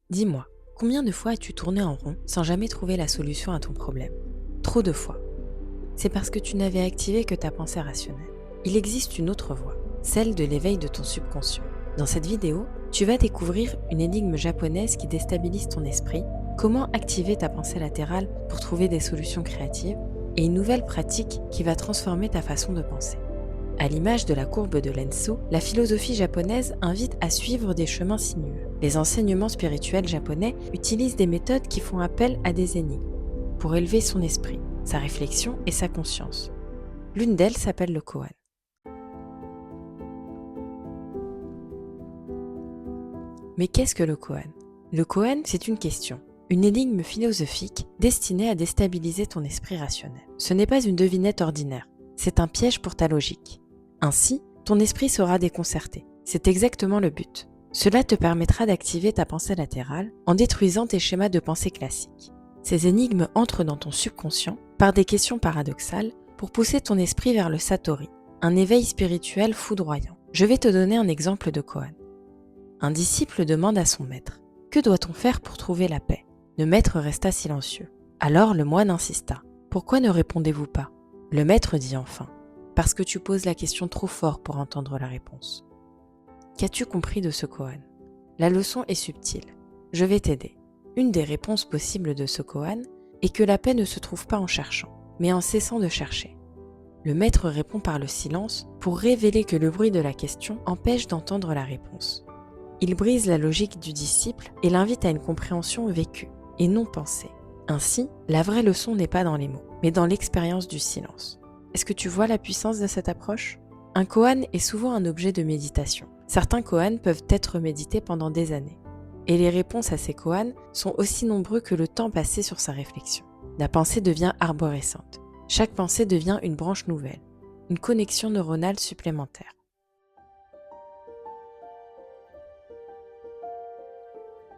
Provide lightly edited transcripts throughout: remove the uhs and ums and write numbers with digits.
Dis-moi, combien de fois as-tu tourné en rond sans jamais trouver la solution à ton problème? Trop de fois. C'est parce que tu n'avais activé que ta pensée rationnelle. Il existe une autre voie, celle de l'éveil de ton subconscient. Dans cette vidéo, tu vas découvrir une énigme japonaise qui déstabilise ton esprit, comment activer ta pensée latérale pour trouver des solutions créatives, et une nouvelle pratique qui va transformer ta façon de penser. À l'image de la courbe de Lenso, la philosophie japonaise invite à suivre des chemins sinueux. Les enseignements spirituels japonais utilisent des méthodes qui font appel à des énigmes pour élever son esprit, sa réflexion et sa conscience. L'une d'elles s'appelle le koan. Mais qu'est-ce que le koan? Le koan, c'est une question, une énigme philosophique destinée à déstabiliser ton esprit rationnel. Ce n'est pas une devinette ordinaire, c'est un piège pour ta logique. Ainsi, ton esprit sera déconcerté. C'est exactement le but. Cela te permettra d'activer ta pensée latérale en détruisant tes schémas de pensée classiques. Ces énigmes entrent dans ton subconscient par des questions paradoxales pour pousser ton esprit vers le satori, un éveil spirituel foudroyant. Je vais te donner un exemple de koan. Un disciple demande à son maître « Que doit-on faire pour trouver la paix ?» Le maître resta silencieux. Alors le moine insista « Pourquoi ne répondez-vous pas ?» Le maître dit enfin « Parce que tu poses la question trop fort pour entendre la réponse. » Qu'as-tu compris de ce koan? La leçon est subtile. Je vais t'aider. Une des réponses possibles de ce koan est que la paix ne se trouve pas en cherchant, mais en cessant de chercher. Le maître répond par le silence pour révéler que le bruit de la question empêche d'entendre la réponse. Il brise la logique du disciple et l'invite à une compréhension vécue et non pensée. Ainsi, la vraie leçon n'est pas dans les mots, mais dans l'expérience du silence. Est-ce que tu vois la puissance de cette approche? Un koan est souvent un objet de méditation. Certains koans peuvent être médités pendant des années. Et les réponses à ces koans sont aussi nombreux que le temps passé sur sa réflexion. La pensée devient arborescente. Chaque pensée devient une branche nouvelle, une connexion neuronale supplémentaire.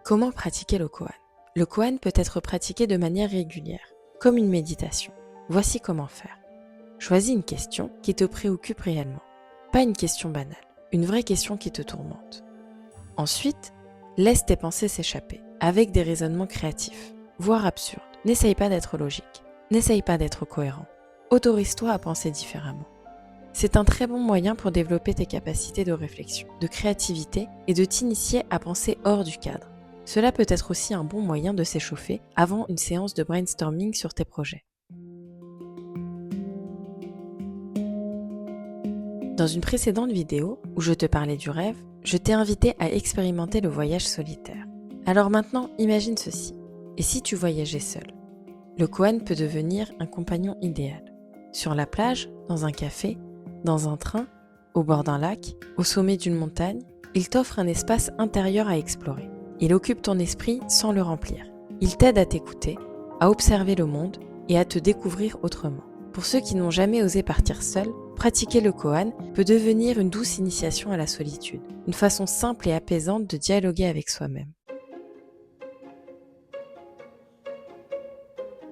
Comment pratiquer le koan? Le koan peut être pratiqué de manière régulière, comme une méditation. Voici comment faire. Choisis une question qui te préoccupe réellement. Pas une question banale, une vraie question qui te tourmente. Ensuite, laisse tes pensées s'échapper, avec des raisonnements créatifs, voire absurdes. N'essaye pas d'être logique, n'essaye pas d'être cohérent. Autorise-toi à penser différemment. C'est un très bon moyen pour développer tes capacités de réflexion, de créativité et de t'initier à penser hors du cadre. Cela peut être aussi un bon moyen de s'échauffer avant une séance de brainstorming sur tes projets. Dans une précédente vidéo, où je te parlais du rêve, je t'ai invité à expérimenter le voyage solitaire. Alors maintenant, imagine ceci. Et si tu voyageais seul? Le koan peut devenir un compagnon idéal. Sur la plage, dans un café, dans un train, au bord d'un lac, au sommet d'une montagne, il t'offre un espace intérieur à explorer. Il occupe ton esprit sans le remplir. Il t'aide à t'écouter, à observer le monde et à te découvrir autrement. Pour ceux qui n'ont jamais osé partir seuls, pratiquer le koan peut devenir une douce initiation à la solitude, une façon simple et apaisante de dialoguer avec soi-même.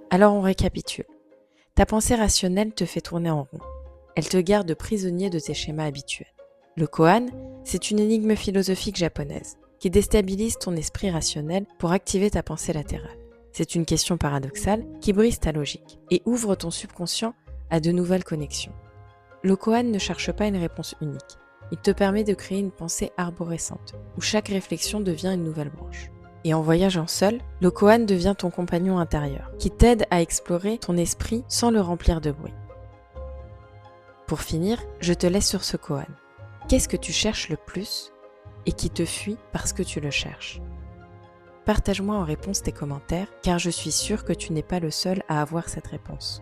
Alors on récapitule. Ta pensée rationnelle te fait tourner en rond. Elle te garde prisonnier de tes schémas habituels. Le koan, c'est une énigme philosophique japonaise qui déstabilise ton esprit rationnel pour activer ta pensée latérale. C'est une question paradoxale qui brise ta logique et ouvre ton subconscient à de nouvelles connexions. Le koan ne cherche pas une réponse unique. Il te permet de créer une pensée arborescente, où chaque réflexion devient une nouvelle branche. Et en voyageant seul, le koan devient ton compagnon intérieur, qui t'aide à explorer ton esprit sans le remplir de bruit. Pour finir, je te laisse sur ce koan. Qu'est-ce que tu cherches le plus et qui te fuit parce que tu le cherches? Partage-moi en réponse tes commentaires, car je suis sûre que tu n'es pas le seul à avoir cette réponse.